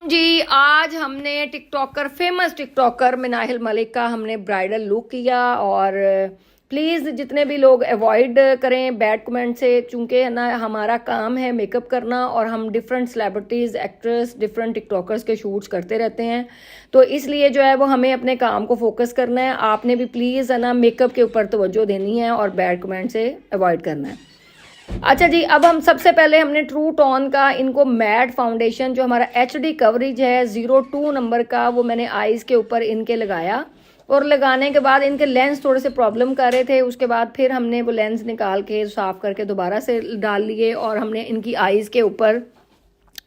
जी, आज हमने famous TikToker Minahil Malik का हमने ब्राइडल लुक किया। और प्लीज़ जितने भी लोग अवॉइड करें बैड कमेंट से, चूंकि है ना हमारा काम है मेकअप करना और हम different celebrities, actress, different TikTokers के शूट्स करते रहते हैं। तो इसलिए जो है वो हमें अपने काम को फोकस करना है। आपने भी प्लीज़ है ना मेकअप के ऊपर तवज्जो देनी है और बैड कमेंट से अवॉइड करना है। अच्छा जी, अब हम सबसे पहले हमने ट्रू टोन का इनको मैट फाउंडेशन जो हमारा HD कवरेज है 02 नंबर का, वो मैंने आईज के ऊपर इनके लगाया। और लगाने के बाद इनके लेंस थोड़े से प्रॉब्लम कर रहे थे, उसके बाद फिर हमने वो लेंस निकाल के साफ करके दोबारा से डाल लिए और हमने इनकी आईज के ऊपर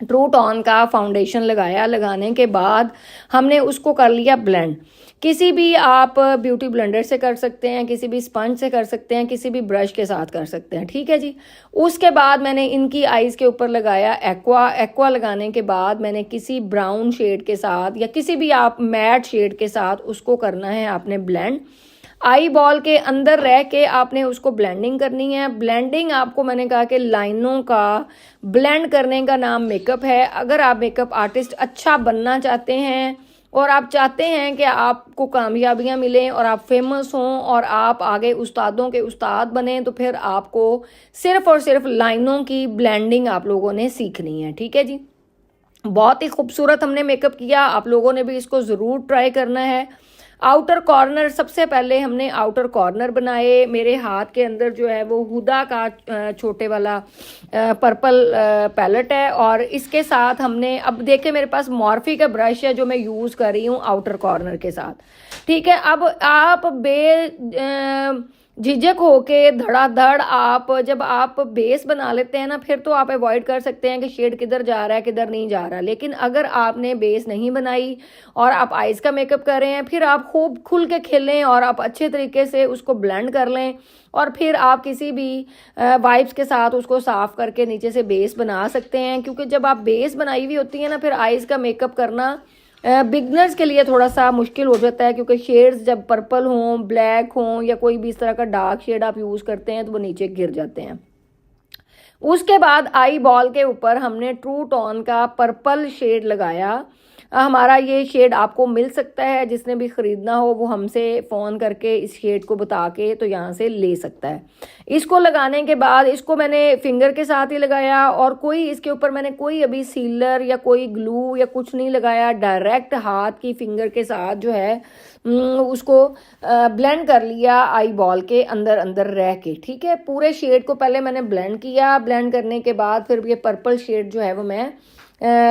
ट्रू टोन का फाउंडेशन लगाया। लगाने के बाद हमने उसको कर लिया ब्लेंड। किसी भी आप ब्यूटी ब्लेंडर से कर सकते हैं, किसी भी स्पंज से कर सकते हैं, किसी भी ब्रश के साथ कर सकते हैं, ठीक है जी। उसके बाद मैंने इनकी आईज के ऊपर लगाया एक्वा लगाने के बाद मैंने किसी ब्राउन शेड के साथ या किसी भी आप मैट शेड के साथ उसको करना है आपने ब्लेंड। आई बॉल के अंदर रह के आपने उसको ब्लेंडिंग करनी है। ब्लेंडिंग आपको मैंने कहा कि लाइनों का ब्लेंड करने का नाम मेकअप है। अगर आप मेकअप आर्टिस्ट अच्छा बनना चाहते हैं और आप चाहते हैं कि आपको कामयाबियां मिलें और आप फेमस हों और आप आगे उस्तादों के उस्ताद बने, तो फिर आपको सिर्फ और सिर्फ लाइनों की ब्लेंडिंग आप लोगों ने सीखनी है, ठीक है जी। बहुत ही खूबसूरत हमने मेकअप किया, आप लोगों ने भी इसको ज़रूर ट्राई करना है। आउटर कॉर्नर, सबसे पहले हमने आउटर कॉर्नर बनाए। मेरे हाथ के अंदर जो है वो हुदा का छोटे वाला पर्पल पैलेट है और इसके साथ हमने, अब देखें मेरे पास मॉर्फी का ब्रश है जो मैं यूज़ कर रही हूँ आउटर कॉर्नर के साथ, ठीक है। अब आप झिझक होके धड़ाधड़ आप जब आप बेस बना लेते हैं ना, फिर तो आप अवॉइड कर सकते हैं कि शेड किधर जा रहा है किधर नहीं जा रहा। लेकिन अगर आपने बेस नहीं बनाई और आप आइज़ का मेकअप कर रहे हैं, फिर आप खूब खुल के खेलें और आप अच्छे तरीके से उसको ब्लेंड कर लें और फिर आप किसी भी वाइप्स के साथ उसको साफ करके नीचे से बेस बना सकते हैं। क्योंकि जब आप बेस बनाई हुई होती है ना, फिर आइज़ का मेकअप करना बिगनर्स के लिए थोड़ा सा मुश्किल हो जाता है, क्योंकि शेड्स जब पर्पल हों, ब्लैक हों या कोई भी इस तरह का डार्क शेड आप यूज़ करते हैं तो वो नीचे गिर जाते हैं। उसके बाद आई बॉल के ऊपर हमने ट्रू टोन का पर्पल शेड लगाया। हमारा ये शेड आपको मिल सकता है, जिसने भी ख़रीदना हो वो हमसे फ़ोन करके इस शेड को बता के तो यहाँ से ले सकता है। इसको लगाने के बाद इसको मैंने फिंगर के साथ ही लगाया और कोई इसके ऊपर मैंने कोई अभी सीलर या कोई ग्लू या कुछ नहीं लगाया। डायरेक्ट हाथ की फिंगर के साथ जो है उसको ब्लेंड कर लिया आई बॉल के अंदर अंदर रह के, ठीक है। पूरे शेड को पहले मैंने ब्लेंड किया। ब्लेंड करने के बाद फिर ये पर्पल शेड जो है वो मैं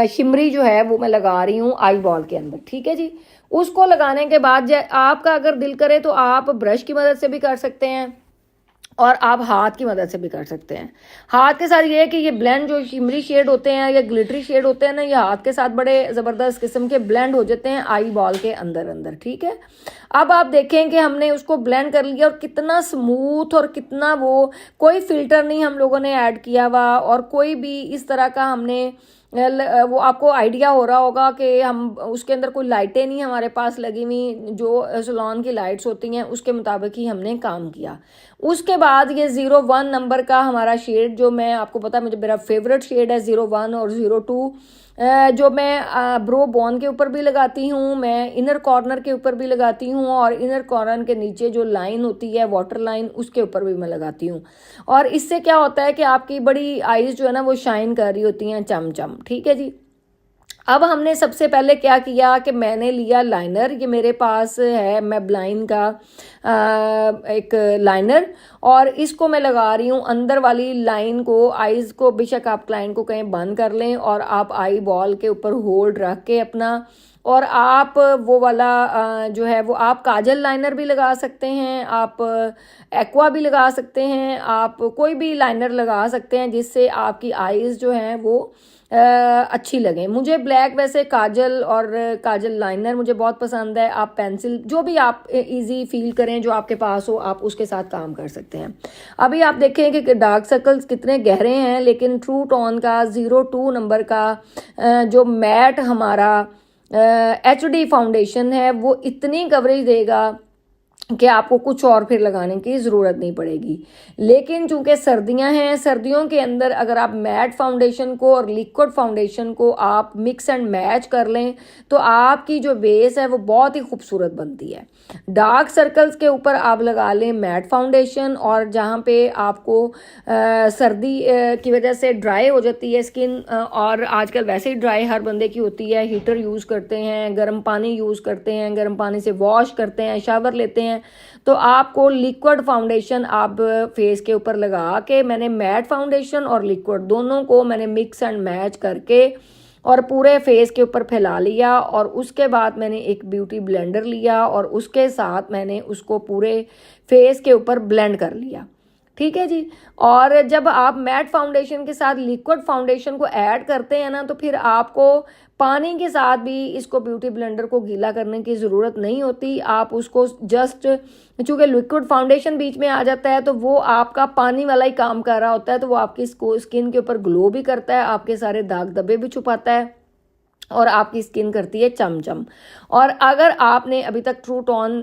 शिमरी जो है वो मैं लगा रही हूँ आई बॉल के अंदर, ठीक है जी। उसको लगाने के बाद आपका अगर दिल करे तो आप ब्रश की मदद से भी कर सकते हैं और आप हाथ की मदद से भी कर सकते हैं। हाथ के साथ ये है कि ये ब्लेंड जो शिमरी शेड होते हैं या ग्लिटरी शेड होते हैं ना, ये हाथ के साथ बड़े ज़बरदस्त किस्म के ब्लेंड हो जाते हैं आई बॉल के अंदर अंदर, ठीक है। अब आप देखें कि हमने उसको ब्लेंड कर लिया और कितना स्मूथ और कितना वो, कोई फिल्टर नहीं हम लोगों ने ऐड किया हुआ और कोई भी इस तरह का हमने वो आपको आइडिया हो रहा होगा कि हम उसके अंदर कोई लाइटें नहीं हमारे पास लगी हुई, जो सैलून की लाइट्स होती हैं उसके मुताबिक ही हमने काम किया। उसके बाद ये 01 नंबर का हमारा शेड, जो मैं आपको पता मुझे मेरा फेवरेट शेड है 01 और 02, जो मैं ब्रो बोन के ऊपर भी लगाती हूँ, मैं इनर कॉर्नर के ऊपर भी लगाती हूँ और इनर कॉर्नर के नीचे जो लाइन होती है वाटर लाइन उसके ऊपर भी मैं लगाती हूँ। और इससे क्या होता है कि आपकी बड़ी आईज जो है ना वो शाइन कर रही होती हैं चम, ठीक है जी। अब हमने सबसे पहले क्या किया कि मैंने लिया लाइनर, ये मेरे पास है मेबलाइन का एक लाइनर, और इसको मैं लगा रही हूँ अंदर वाली लाइन को। आईज को बेशक आप क्लाइंट को कहीं बंद कर लें और आप आई बॉल के ऊपर होल्ड रख के अपना, और आप वो वाला जो है वो आप काजल लाइनर भी लगा सकते हैं, आप एक्वा भी लगा सकते हैं, आप कोई भी लाइनर लगा सकते हैं जिससे आपकी आईज जो हैं वो अच्छी लगे। मुझे ब्लैक वैसे काजल और काजल लाइनर मुझे बहुत पसंद है। आप पेंसिल जो भी आप इजी फील करें जो आपके पास हो आप उसके साथ काम कर सकते हैं। अभी आप देखें कि डार्क सर्कल्स कितने गहरे हैं, लेकिन ट्रू टोन का 02 नंबर का जो मैट हमारा HD फाउंडेशन है वो इतनी कवरेज देगा कि आपको कुछ और फिर लगाने की ज़रूरत नहीं पड़ेगी। लेकिन चूंकि सर्दियां हैं, सर्दियों के अंदर अगर आप मैट फाउंडेशन को और लिक्विड फाउंडेशन को आप मिक्स एंड मैच कर लें तो आपकी जो बेस है वो बहुत ही खूबसूरत बनती है। डार्क सर्कल्स के ऊपर आप लगा लें मैट फाउंडेशन, और जहाँ पे आपको सर्दी की वजह से ड्राई हो जाती है स्किन, और आजकल वैसे ही ड्राई हर बंदे की होती है, हीटर यूज़ करते हैं, गर्म पानी यूज़ करते हैं, गर्म पानी से वॉश करते हैं, शावर लेते हैं, तो आपको लिक्विड फाउंडेशन आप फेस के ऊपर लगा के, मैंने मैट फाउंडेशन और लिक्विड दोनों को मैंने मिक्स एंड मैच करके और पूरे फेस के ऊपर फैला लिया, और उसके बाद मैंने एक ब्यूटी ब्लेंडर लिया और उसके साथ मैंने उसको पूरे फेस के ऊपर ब्लेंड कर लिया। ठीक है जी। और जब आप मैट फाउंडेशन के साथ लिक्विड फाउंडेशन को ऐड करते हैं ना, तो फिर आपको पानी के साथ भी इसको ब्यूटी ब्लेंडर को गीला करने की ज़रूरत नहीं होती। आप उसको जस्ट, चूँकि लिक्विड फाउंडेशन बीच में आ जाता है तो वो आपका पानी वाला ही काम कर रहा होता है, तो वो आपकी स्किन के ऊपर ग्लो भी करता है, आपके सारे दाग धब्बे भी छुपाता है और आपकी स्किन करती है चमचम। और अगर आपने अभी तक ट्रू टोन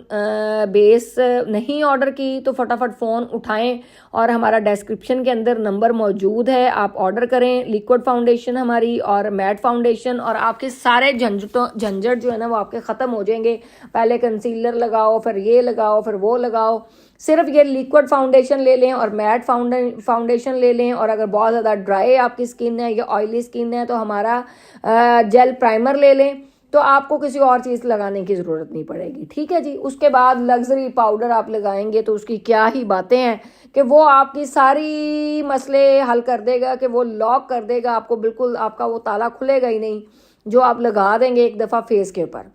बेस नहीं ऑर्डर की तो फटाफट फ़ोन उठाएं और हमारा डिस्क्रिप्शन के अंदर नंबर मौजूद है, आप ऑर्डर करें लिक्विड फाउंडेशन हमारी और मैट फाउंडेशन, और आपके सारे झंझट जो है ना वो आपके ख़त्म हो जाएंगे। पहले कंसीलर लगाओ, फिर ये लगाओ, फिर वो लगाओ, सिर्फ ये लिक्विड फाउंडेशन ले लें और मैट फाउंडेशन ले लें। और अगर बहुत ज़्यादा ड्राई आपकी स्किन है या ऑयली स्किन है तो हमारा जेल प्राइमर ले लें, तो आपको किसी और चीज़ लगाने की ज़रूरत नहीं पड़ेगी। ठीक है जी। उसके बाद लग्जरी पाउडर आप लगाएंगे तो उसकी क्या ही बातें हैं कि वो आपकी सारी मसले हल कर देगा, कि वो लॉक कर देगा आपको, बिल्कुल आपका वो ताला खुलेगा ही नहीं जो आप लगा देंगे एक दफ़ा फेस के ऊपर।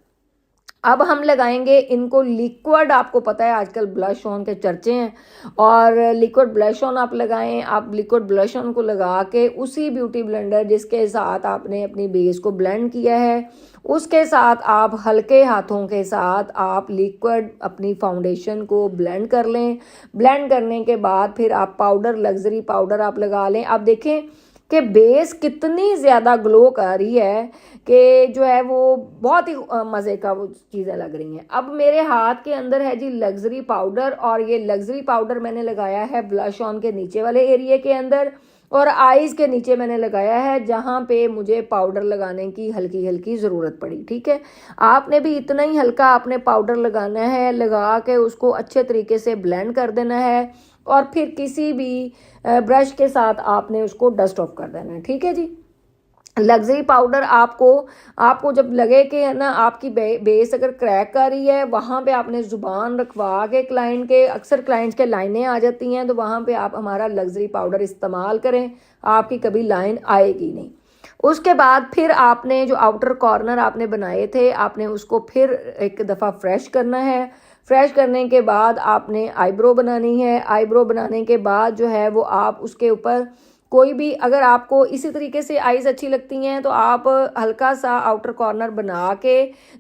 अब हम लगाएंगे इनको लिक्विड। आपको पता है आजकल ब्लश ऑन के चर्चे हैं, और लिक्विड ब्लश ऑन आप लगाएं। आप लिक्विड ब्लश ऑन को लगा के उसी ब्यूटी ब्लेंडर जिसके साथ आपने अपनी बेस को ब्लेंड किया है उसके साथ आप हल्के हाथों के साथ आप लिक्विड अपनी फाउंडेशन को ब्लेंड कर लें। ब्लेंड करने के बाद फिर आप पाउडर, लग्जरी पाउडर आप लगा लें। आप देखें कि बेस कितनी ज़्यादा ग्लो कर रही है कि जो है वो बहुत ही मज़े का वो चीज़ें लग रही हैं। अब मेरे हाथ के अंदर है जी लग्जरी पाउडर, और ये लग्जरी पाउडर मैंने लगाया है ब्लश ऑन के नीचे वाले एरिया के अंदर, और आईज़ के नीचे मैंने लगाया है जहाँ पे मुझे पाउडर लगाने की हल्की हल्की ज़रूरत पड़ी। ठीक है। आपने भी इतना ही हल्का आपने पाउडर लगाना है, लगा के उसको अच्छे तरीके से ब्लेंड कर देना है, और फिर किसी भी ब्रश के साथ आपने उसको डस्ट ऑफ कर देना है। ठीक है जी। लग्जरी पाउडर आपको जब लगे कि है ना आपकी बेस अगर क्रैक कर रही है, वहाँ पे आपने ज़ुबान रखवा के क्लाइंट के, अक्सर क्लाइंट्स के लाइनें आ जाती हैं, तो वहाँ पे आप हमारा लग्जरी पाउडर इस्तेमाल करें, आपकी कभी लाइन आएगी नहीं। उसके बाद फिर आपने जो आउटर कॉर्नर आपने बनाए थे, आपने उसको फिर एक दफ़ा फ्रेश करना है। फ्रेश करने के बाद आपने आईब्रो बनानी है। आईब्रो बनाने के बाद जो है वो आप उसके ऊपर कोई भी, अगर आपको इसी तरीके से आईज अच्छी लगती हैं तो आप हल्का सा आउटर कॉर्नर बना के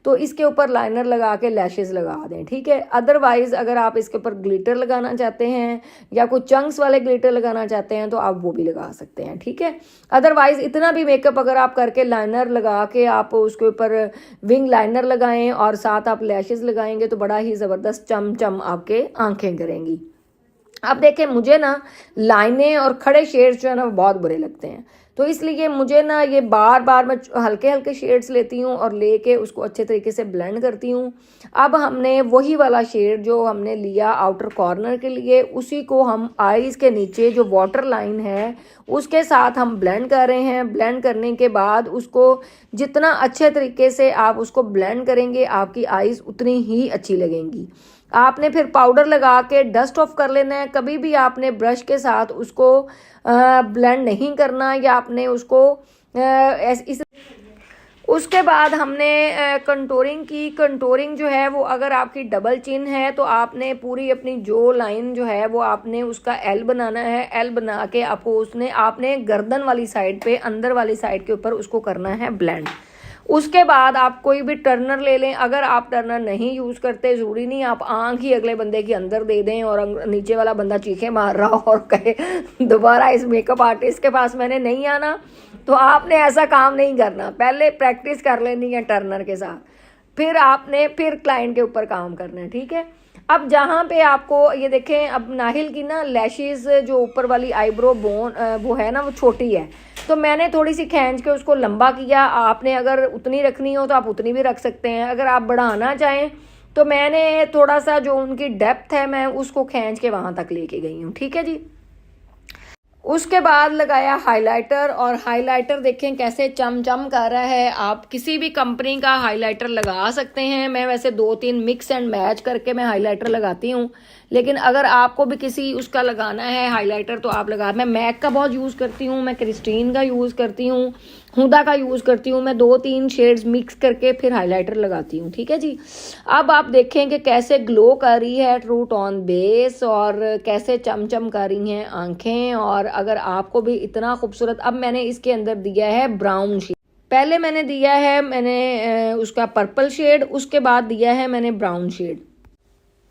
तो इसके ऊपर लाइनर लगा के लैशेस लगा दें। ठीक है। अदरवाइज़ अगर आप इसके ऊपर ग्लिटर लगाना चाहते हैं या कोई चंक्स वाले ग्लिटर लगाना चाहते हैं तो आप वो भी लगा सकते हैं। ठीक है। अदरवाइज़ इतना भी मेकअप अगर आप करके लाइनर लगा के आप उसके ऊपर विंग लाइनर लगाएं और साथ आप लैशेस लगाएंगे तो बड़ा ही ज़बरदस्त चम आपके आंखें करेंगी। अब देखें, मुझे ना लाइनें और खड़े शेड्स जो है ना वो बहुत बुरे लगते हैं, तो इसलिए मुझे ना ये बार बार मैं हल्के हल्के शेड्स लेती हूँ और लेके उसको अच्छे तरीके से ब्लेंड करती हूँ। अब हमने वही वाला शेड जो हमने लिया आउटर कॉर्नर के लिए, उसी को हम आईज के नीचे जो वाटर लाइन है उसके साथ हम ब्लेंड कर रहे हैं। ब्लेंड करने के बाद उसको जितना अच्छे तरीके से आप उसको ब्लेंड करेंगे आपकी आईज उतनी ही अच्छी लगेंगी। आपने फिर पाउडर लगा के डस्ट ऑफ कर लेना है। कभी भी आपने ब्रश के साथ उसको ब्लेंड नहीं करना, या आपने उसको इस उसके बाद हमने कंटोरिंग की। कंटोरिंग जो है वो अगर आपकी डबल चिन है तो आपने पूरी अपनी जो लाइन जो है वो आपने उसका एल बनाना है। एल बना के आपने गर्दन वाली साइड पे, अंदर वाली साइड के ऊपर उसको करना है ब्लेंड। उसके बाद आप कोई भी टर्नर ले लें। अगर आप टर्नर नहीं यूज़ करते, ज़रूरी नहीं आप आंख ही अगले बंदे के अंदर दे दें और नीचे वाला बंदा चीखें मार रहा हो और कहे दोबारा इस मेकअप आर्टिस्ट के पास मैंने नहीं आना, तो आपने ऐसा काम नहीं करना। पहले प्रैक्टिस कर लेनी है टर्नर के साथ, फिर आपने क्लाइंट के ऊपर काम करना है। ठीक है। अब जहाँ पे आपको ये देखें, अब नाहिल की ना लैशेस जो ऊपर वाली आईब्रो बोन वो है ना, वो छोटी है, तो मैंने थोड़ी सी खींच के उसको लंबा किया। आपने अगर उतनी रखनी हो तो आप उतनी भी रख सकते हैं। अगर आप बढ़ाना चाहें तो मैंने थोड़ा सा जो उनकी डेप्थ है मैं उसको खींच के वहाँ तक लेके गई हूँ। ठीक है जी। उसके बाद लगाया हाइलाइटर, और हाइलाइटर देखें कैसे चमचम कर रहा है। आप किसी भी कंपनी का हाइलाइटर लगा सकते हैं। मैं वैसे 2-3 मिक्स एंड मैच करके मैं हाइलाइटर लगाती हूँ, लेकिन अगर आपको भी किसी उसका लगाना है हाइलाइटर तो आप लगा। मैं मैक का बहुत यूज़ करती हूँ, मैं क्रिस्टीन का यूज़ करती हूँ, हुदा का यूज़ करती हूँ। मैं 2-3 शेड्स मिक्स करके फिर हाइलाइटर लगाती हूँ। ठीक है जी। अब आप देखें कि कैसे ग्लो कर रही है ट्रू टोन बेस, और कैसे चमचम कर रही हैं आंखें। और अगर आपको भी इतना खूबसूरत, अब मैंने इसके अंदर दिया है ब्राउन शेड। पहले मैंने दिया है उसका पर्पल शेड, उसके बाद दिया है मैंने ब्राउन शेड।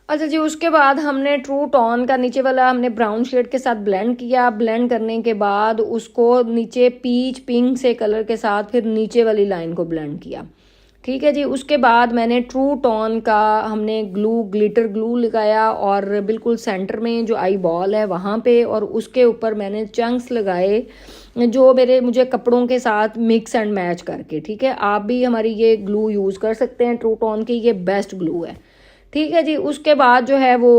अच्छा जी, उसके बाद हमने ट्रू टोन का नीचे वाला हमने ब्राउन शेड के साथ ब्लेंड किया। ब्लेंड करने के बाद उसको नीचे पीच पिंक से कलर के साथ फिर नीचे वाली लाइन को ब्लेंड किया। ठीक है जी। उसके बाद मैंने ट्रू टोन का हमने ग्लिटर ग्लू लगाया, और बिल्कुल सेंटर में जो आई बॉल है वहाँ पे, और उसके ऊपर मैंने चंक्स लगाए जो मुझे कपड़ों के साथ मिक्स एंड मैच करके। ठीक है, आप भी हमारी ये ग्लू यूज़ कर सकते हैं ट्रू टोन की, ये बेस्ट ग्लू है। ठीक है जी। उसके बाद जो है वो,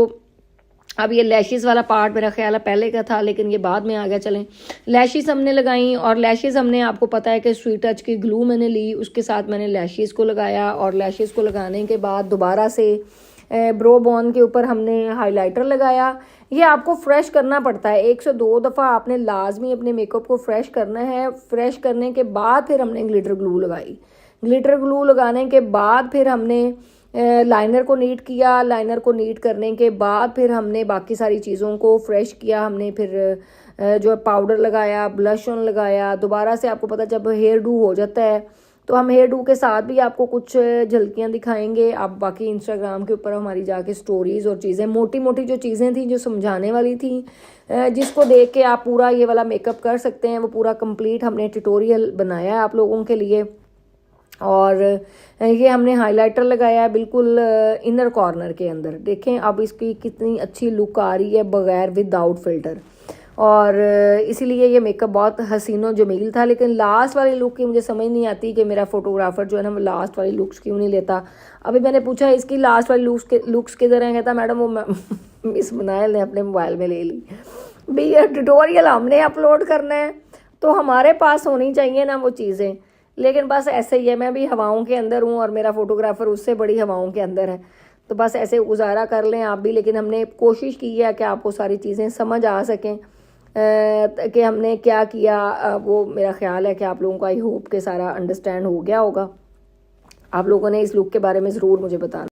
अब ये लैशेस वाला पार्ट मेरा ख्याल है पहले का था, लेकिन ये बाद में आ गया। चलें, लैशेस हमने लगाई, और लैशेस हमने, आपको पता है कि स्वीट टच की ग्लू मैंने ली, उसके साथ मैंने लैशेस को लगाया, और लैशेस को लगाने के बाद दोबारा से ब्रो बोन के ऊपर हमने हाइलाइटर लगाया। ये आपको फ्रेश करना पड़ता है, 1 से 2 दफ़ा आपने लाजमी अपने मेकअप को फ्रेश करना है। फ्रेश करने के बाद फिर हमने ग्लिटर ग्लू लगाई। ग्लिटर ग्लू लगाने के बाद फिर हमने लाइनर को नीट किया। लाइनर को नीट करने के बाद फिर हमने बाकी सारी चीज़ों को फ्रेश किया। हमने फिर जो पाउडर लगाया, ब्लश ऑन लगाया। दोबारा से आपको पता, जब हेयर डू हो जाता है तो हम हेयर डू के साथ भी आपको कुछ झलकियाँ दिखाएंगे। आप बाकी इंस्टाग्राम के ऊपर हमारी जाके स्टोरीज़ और चीज़ें, मोटी मोटी जो चीज़ें थी जो समझाने वाली थी, जिसको देख के आप पूरा ये वाला मेकअप कर सकते हैं, वो पूरा कंप्लीट हमने ट्यूटोरियल बनाया है आप लोगों के लिए। और ये हमने हाइलाइटर लगाया है बिल्कुल इनर कॉर्नर के अंदर। देखें अब इसकी कितनी अच्छी लुक आ रही है बगैर विदाउट फिल्टर, और इसीलिए ये मेकअप बहुत हसीनो जमील था। लेकिन लास्ट वाली लुक की मुझे समझ नहीं आती कि मेरा फोटोग्राफर जो है ना वो लास्ट वाली लुक्स क्यों नहीं लेता। अभी मैंने पूछा इसकी लास्ट वाली लुक्स किधर हैं, कहता मैडम वो मिस मनायल ने अपने मोबाइल में ले ली। भाई ये ट्यूटोरियल हमने अपलोड करना है तो हमारे पास होनी चाहिए ना वो चीज़ें, लेकिन बस ऐसे ही है। मैं भी हवाओं के अंदर हूँ और मेरा फोटोग्राफर उससे बड़ी हवाओं के अंदर है, तो बस ऐसे गुजारा कर लें आप भी। लेकिन हमने कोशिश की है कि आपको सारी चीज़ें समझ आ सकें कि हमने क्या किया। वो मेरा ख्याल है कि आप लोगों को आई होप के सारा अंडरस्टैंड हो गया होगा। आप लोगों ने इस लुक के बारे में ज़रूर मुझे बताना।